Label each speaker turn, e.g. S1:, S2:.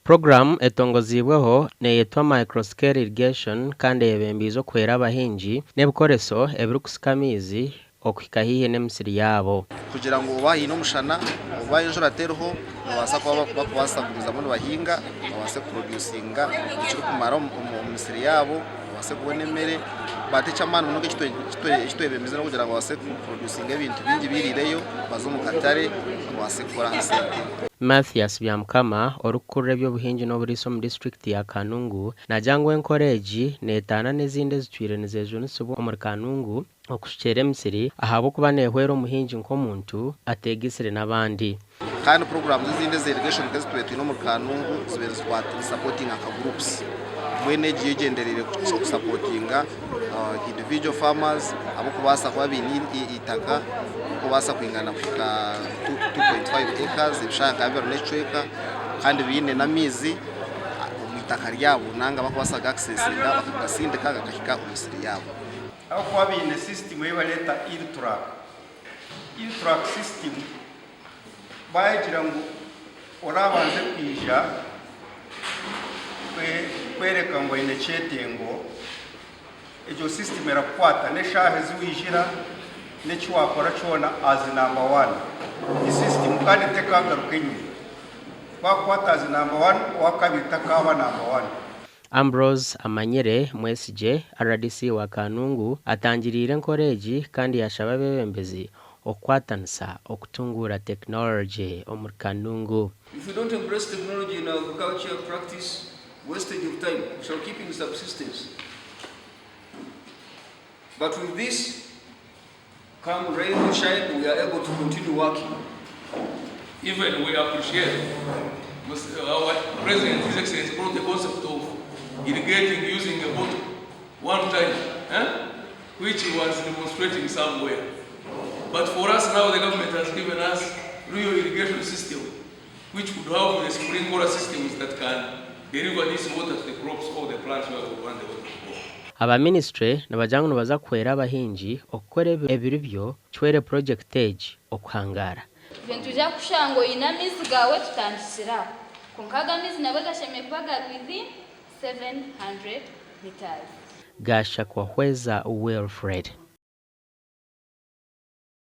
S1: Program etongozibweho neyetwa micro scale irrigation kandi yebembizo kwera abahingi n'ebikoreso ebirukusika amaizi okuhika hihe n'emisiri yabo
S2: kugira ngo ubahi no mushana ubaye njora terho babasa kuba bakubasaguriza muri bahinga babase producinga ikiri kumara mu misiri yabo babase kubona emere batecha manu nuko kitwebemeze no kugira ngo babase producinga ibintu bingi birireyo bazo mu katare babase gukora hasente.
S1: Mathias Byamkama orukure by'obuhingi n'oburiso mu district ya Kanungu najangwe encourage netana n'ezinde zitwire nezejo nisubo mu Kanungu okushikera emisiri ahabo kuba nehwera omuhingi nk'omuntu ategisire n'abandi
S2: kandi program z'izinde za irrigation test no mu Kanungu zibere supporting aka groups mwene gigenderere ku supportinga individual farmers abo kubasa kwa bini itaka kubasa kwingana kufika 2.5 acres ibishaka bero n'ecweka kandi bine n'amizi mu itaka ryabo nanga bakubasa Agacencwire bakagasinde kaga kahika umusiri yabo
S3: aho kwa bine system yebaleta irtrack system bayigira ngo orabanze kwija kwereka ngo inechetengo ejo system erakwata neshahe ziwijira nechi wakora chona as number 1 system kandi tekagaruka enye kwakwata as number 1 wakabiri takaba number 1.
S1: Ambrose Amanyere mwesije RDC wa Kanungu atangirire encourage kandi yashaba bebembezi okwatanisa okutungura technology omur Kanungu.
S4: If you don't embrace technology in agriculture practice, wastage of time, we shall keep in subsistence. But with this, come rain or shine, we are able to continue working.
S5: Even we appreciate our President, His Excellency, brought the concept of irrigating using a bottle one time, which he was demonstrating somewhere. But for us now, the government has given us real irrigation system, which would have the sprinkler systems that can deliver this water to the crops or the plants where we want the water to go.
S1: Aba ministry nabajangu baza kwera abahingi okukora ebiribyo chwere project age okuhangara
S6: bintu bya kushango inamizi gawe tutandisira kunkaga mizi nabo gasheme kwaga within 700 meters
S1: gasha kwa hweza Wilfred.